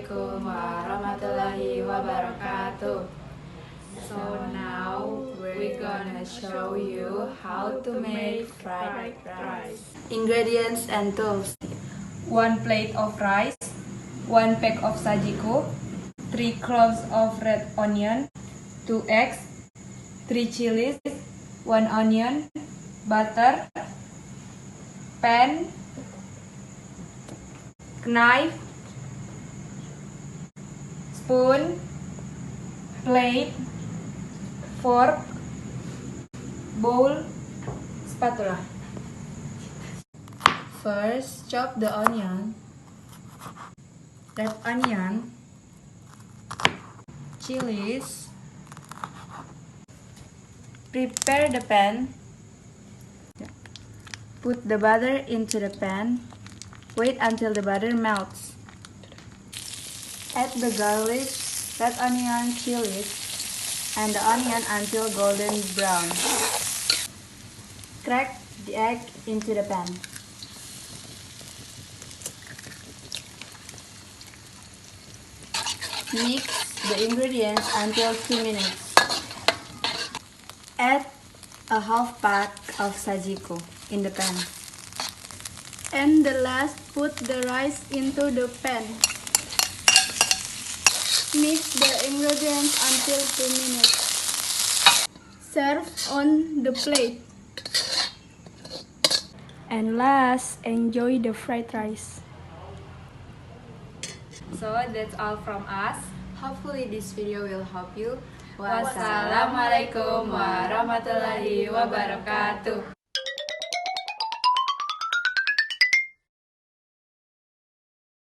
Assalamualaikum warahmatullahi wabarakatuh. So now we're gonna show you how to make fried rice. Ingredients and tools: 1 plate of rice, 1 pack of sajiku, 3 cloves of red onion, 2 eggs, 3 chilies, 1 onion, butter, pan, knife, spoon, plate, fork, bowl, spatula. First, chop the onion, Red onion, chilies, prepare the pan, put the butter into the pan, wait until the butter melts. Add the garlic, red onion, chilies, and the onion until golden brown. Crack the egg into the pan. Mix the ingredients until 2 minutes. Add a half pack of sajiku in the pan. And the last, put the rice into the pan. Mix the ingredients until 2 minutes. Serve on the plate. And last, enjoy the fried rice. So that's all from us. Hopefully this video will help you. Wassalamualaikum warahmatullahi wabarakatuh.